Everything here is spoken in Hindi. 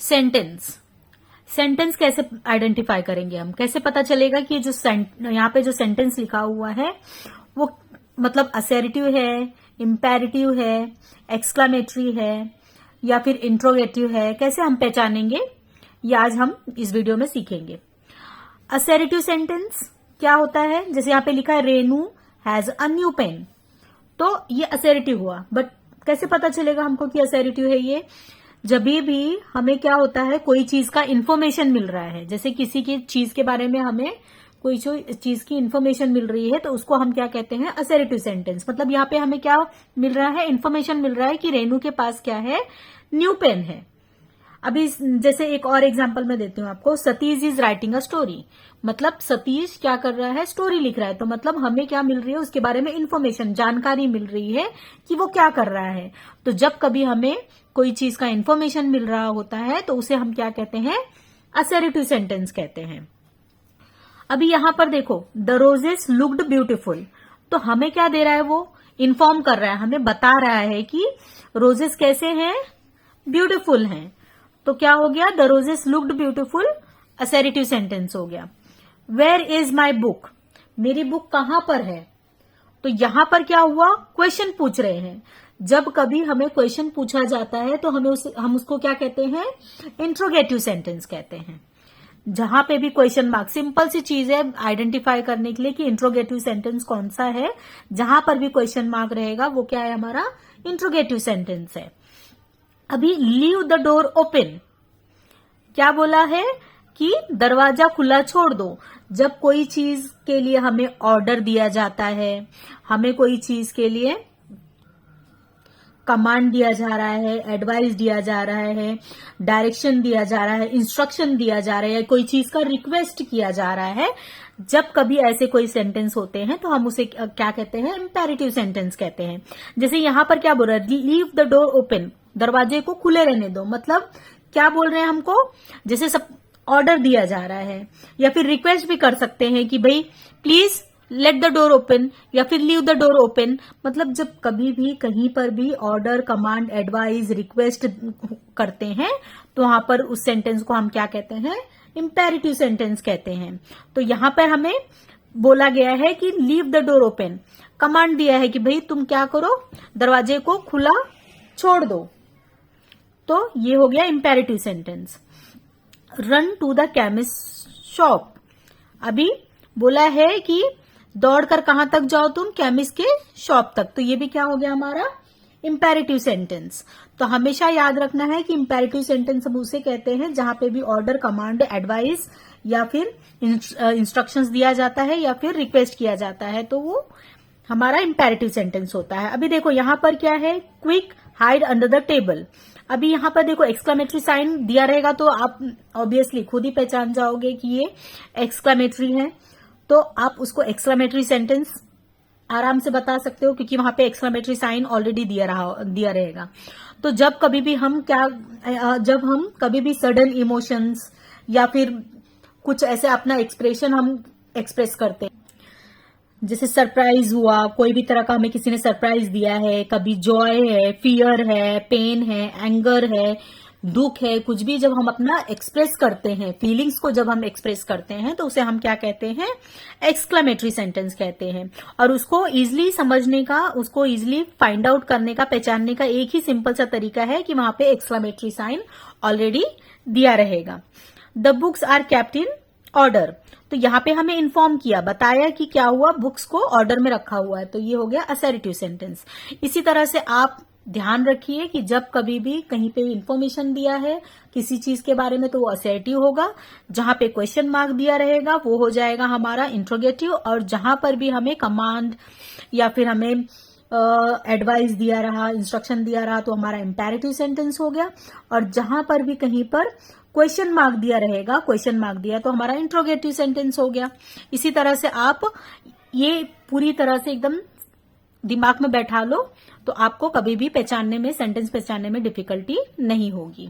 सेंटेंस कैसे आइडेंटिफाई करेंगे हम, कैसे पता चलेगा कि जो यहाँ पे जो सेंटेंस लिखा हुआ है वो मतलब असर्टिव है, इंपेरेटिव है, एक्सक्लेमेटरी है या फिर इंट्रोगेटिव है, कैसे हम पहचानेंगे, ये आज हम इस वीडियो में सीखेंगे। असर्टिव सेंटेंस क्या होता है, जैसे यहाँ पे लिखा है Renu has a new pen, तो ये असर्टिव हुआ। बट कैसे पता चलेगा हमको कि असर्टिव है ये, जब भी हमें क्या होता है, कोई चीज का इंफॉर्मेशन मिल रहा है, जैसे किसी की चीज के बारे में हमें कोई चीज की इंफॉर्मेशन मिल रही है तो उसको हम क्या कहते हैं, असर्टिव सेंटेंस। मतलब यहाँ पे हमें क्या मिल रहा है, इंफॉर्मेशन मिल रहा है कि रेनू के पास क्या है, न्यू पेन है। अभी जैसे एक और एग्जांपल मैं देती हूँ आपको, Satish is writing a story, मतलब सतीश क्या कर रहा है, स्टोरी लिख रहा है। तो मतलब हमें क्या मिल रही है, उसके बारे में इंफॉर्मेशन, जानकारी मिल रही है कि वो क्या कर रहा है। तो जब कभी हमें कोई चीज का इंफॉर्मेशन मिल रहा होता है तो उसे हम क्या कहते हैं, असर्टिव सेंटेंस कहते हैं। अभी यहां पर देखो, द रोजेस लुक्ड ब्यूटीफुल, तो हमें क्या दे रहा है, वो इन्फॉर्म कर रहा है, हमें बता रहा है कि रोजेस कैसे हैं, ब्यूटीफुल हैं। तो क्या हो गया, the roses looked beautiful, assertive sentence हो गया। वेयर इज माई बुक, मेरी बुक कहां पर है, तो यहां पर क्या हुआ, क्वेश्चन पूछ रहे हैं। जब कभी हमें क्वेश्चन पूछा जाता है तो हम उसको क्या कहते हैं, इंट्रोगेटिव सेंटेंस कहते हैं। जहां पे भी क्वेश्चन मार्क, सिंपल सी चीज है आइडेंटिफाई करने के लिए कि इंट्रोगेटिव सेंटेंस कौन सा है, जहां पर भी क्वेश्चन मार्क रहेगा वो क्या है, हमारा इंट्रोगेटिव सेंटेंस है। अभी लीव द डोर ओपन, क्या बोला है कि दरवाजा खुला छोड़ दो। जब कोई चीज के लिए हमें ऑर्डर दिया जाता है, हमें कोई चीज के लिए कमांड दिया जा रहा है, एडवाइस दिया जा रहा है, डायरेक्शन दिया जा रहा है, इंस्ट्रक्शन दिया जा रहा है, कोई चीज का रिक्वेस्ट किया जा रहा है, जब कभी ऐसे कोई सेंटेंस होते हैं तो हम उसे क्या कहते हैं, इंपेरेटिव सेंटेंस कहते हैं। जैसे यहां पर क्या बोल रहा है, लीव द डोर ओपन, दरवाजे को खुले रहने दो। मतलब क्या बोल रहे हैं हमको, जैसे सब ऑर्डर दिया जा रहा है, या फिर रिक्वेस्ट भी कर सकते हैं कि भाई please let the door open या फिर लीव द डोर ओपन। मतलब जब कभी भी कहीं पर भी ऑर्डर, कमांड, एडवाइस, रिक्वेस्ट करते हैं तो वहां पर उस सेंटेंस को हम क्या कहते हैं, इंपेरेटिव सेंटेंस कहते हैं। तो यहां पर हमें बोला गया है कि leave the door open, command दिया है कि भाई तुम क्या करो, दरवाजे को खुला छोड़ दो, तो ये हो गया imperative sentence. Run to the chemist shop, अभी बोला है कि दौड़कर कहां तक जाओ तुम, केमिस्ट के शॉप तक, तो ये भी क्या हो गया हमारा, इंपेरेटिव सेंटेंस। तो हमेशा याद रखना है कि इंपेरेटिव सेंटेंस हम उसे कहते हैं जहां पे भी ऑर्डर, कमांड, एडवाइस या फिर इंस्ट्रक्शंस दिया जाता है या फिर रिक्वेस्ट किया जाता है, तो वो हमारा इंपेरेटिव सेंटेंस होता है। अभी देखो यहां पर क्या है, quick hide under the table. अभी यहां पर देखो एक्सक्लेमेटरी साइन दिया रहेगा तो आप ऑब्वियसली खुद ही पहचान जाओगे कि ये एक्सक्लेमेटरी है, तो आप उसको एक्सक्लेमेटरी सेंटेंस आराम से बता सकते हो क्योंकि वहां पे एक्सक्लेमेटरी साइन ऑलरेडी दिया रहेगा। तो जब कभी भी हम कभी भी सडन इमोशंस या फिर कुछ ऐसे अपना एक्सप्रेशन हम एक्सप्रेस करते हैं, जैसे सरप्राइज हुआ, कोई भी तरह का हमें किसी ने सरप्राइज दिया है, कभी जॉय है, फियर है, पेन है, एंगर है, दुख है, कुछ भी जब हम अपना एक्सप्रेस करते हैं, फीलिंग्स को जब हम एक्सप्रेस करते हैं तो उसे हम क्या कहते हैं, एक्सक्लेमेटरी सेंटेंस कहते हैं। और उसको इजिली समझने का, उसको इजिली फाइंड आउट करने का, पहचानने का एक ही सिंपल सा तरीका है कि वहां पे एक्सक्लेमेटरी साइन ऑलरेडी दिया रहेगा। The books are kept in order, तो यहां पे हमें इन्फॉर्म किया, बताया कि क्या हुआ, बुक्स को ऑर्डर में रखा हुआ है, तो ये हो गया असर्टिव सेंटेंस। इसी तरह से आप ध्यान रखिए कि जब कभी भी कहीं पे इंफॉर्मेशन दिया है किसी चीज के बारे में तो वो असर्टिव होगा, जहां पे क्वेश्चन मार्क दिया रहेगा वो हो जाएगा हमारा इंट्रोगेटिव, और जहां पर भी हमें कमांड या फिर हमें एडवाइस दिया रहा, इंस्ट्रक्शन दिया रहा तो हमारा इंपेरेटिव सेंटेंस हो गया, और जहां पर भी कहीं पर क्वेश्चन मार्क दिया रहेगा, क्वेश्चन मार्क दिया तो हमारा इंट्रोगेटिव सेंटेंस हो गया। इसी तरह से आप ये पूरी तरह से एकदम दिमाग में बैठा लो तो आपको कभी भी पहचानने में, सेंटेंस पहचानने में डिफिकल्टी नहीं होगी।